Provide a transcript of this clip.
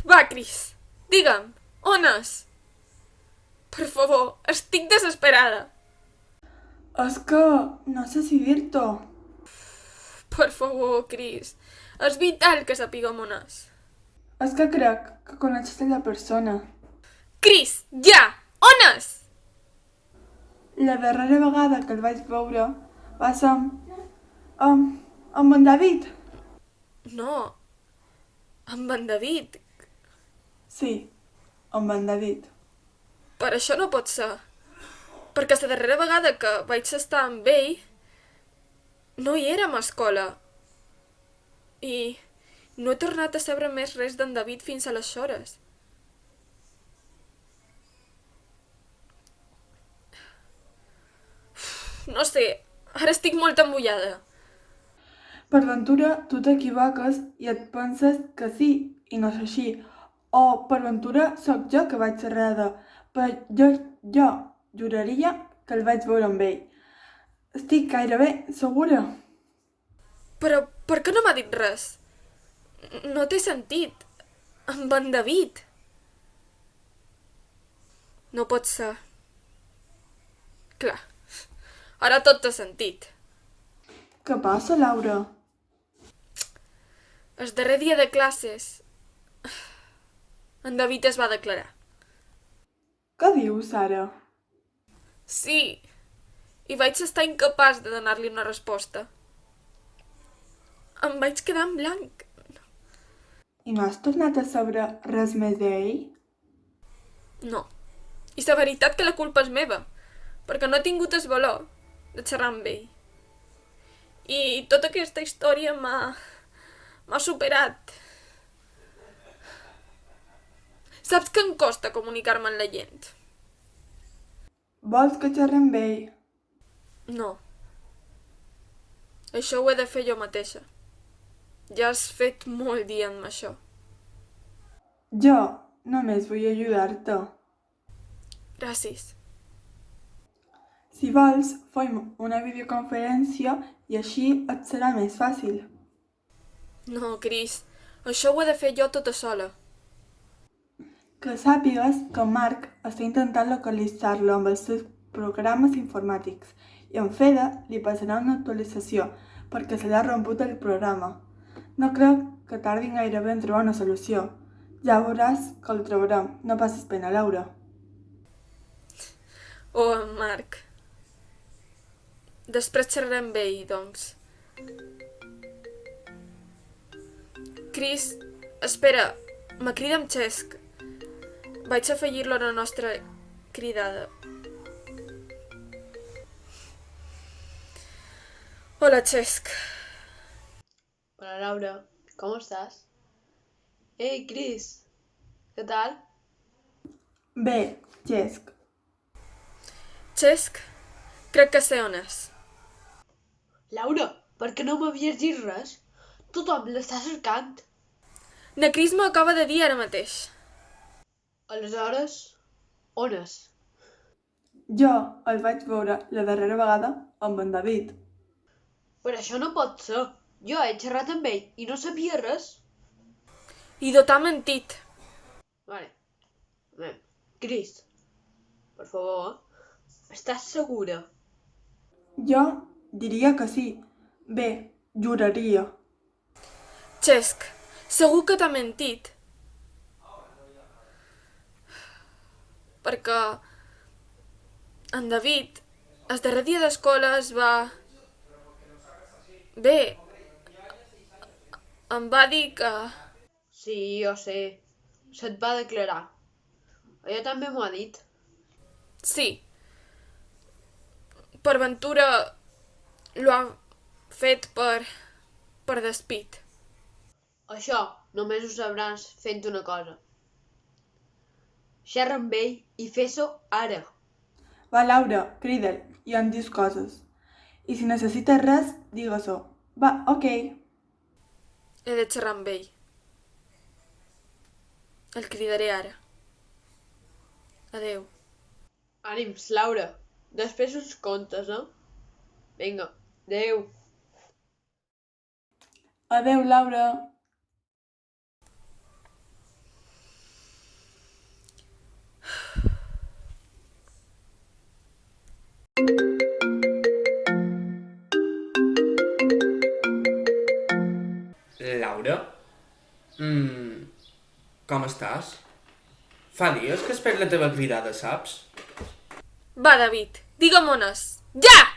Va, Cris, digue'm, on és? Per favor, estic desesperada. És que no sé si dir-t'ho. Per favor, Cris, és vital que sapiguem on és. És que crec que coneixes la persona. Cris, ja! On és? La darrera vegada que el vaig veure va ser amb en David. No, amb en David. Sí, amb en David. Per això no pot ser. Perquè la darrera vegada que vaig estar amb ell no hi érem a escola. I no he tornat a saber més res d'en David fins a les hores. No sé, ara estic molt embullada. Per ventura tu t'equivoques i et penses que sí i no és així. O per ventura sóc jo que vaig ser errada, però jo juraria que el vaig veure amb ell. Estic gairebé segura. Però per què no m'ha dit res? No té sentit. Amb en David. No pot ser. Clar, ara tot té sentit. Què passa, Laura? El darrer dia de classes, en David es va declarar. Què dius, Sara? Sí, i vaig estar incapaç de donar-li una resposta. Em vaig quedar en blanc. I no has tornat a saber res més d'ell? No. I la veritat que la culpa és meva, perquè no he tingut el valor de xerrar amb ell. I tota aquesta història m'ha superat. Saps que em costa comunicar-me amb la gent? Vols que xerrem amb ell? No. Això ho he de fer jo mateixa. Ja has fet molt dient-me això. Jo només vull ajudar-te. Gràcies. Si vols, fem una videoconferència i així et serà més fàcil. No, Cris, això ho he de fer jo tota sola. Que sàpigues que en Marc està intentant localitzar-lo amb els seus programes informàtics i en Fede li passarà una actualització perquè se li ha romput el programa. No crec que tardin gairebé en trobar una solució. Ja veuràs que el trobarem. No passis pena, Laura. Oh, en Marc. Després xerrarem amb ell, doncs. Cris, espera, me crida en Xesc. Vaig afegir-lo a la nostra cridada. Hola, Xesc. Hola Laura, ¿cómo estás? Hey Chris, ¿qué tal? Bé, Xesc. Xesc, crec que sé on és. Laura, per què no m'havies dit res? Tothom l'està cercant. Na Cris m'ho acaba de dir ara mateix. Aleshores, on és? Jo el vaig veure la darrera vegada amb en David. Però això no pot ser. Jo he xerrat amb ell i no sabia res. I t'ha mentit. Vale. Chris, per favor, estàs segura? Jo diria que sí. Bé, juraria. Xesc, segur que t'ha mentit. Perquè en David, el darrer dia d'escola es va... Bé, em va dir que... Sí, jo sé. Se't va declarar. Ella també m'ho ha dit. Sí, per ventura l'ho ha fet per despit. Això només ho sabràs fent una cosa. Xerra amb ell i fes-ho ara. Va, Laura, crida'l i em dius coses. I si necessites res, digue-s'ho. Va, ok. He de xerrar amb ell. El cridaré ara. Adeu. Ànims, Laura. Després uns contes, eh? Vinga, adeu. Adeu, Laura. Com estàs? Fa dies que espero la teva cridada, saps? Va, David, digue'm on és. Ja!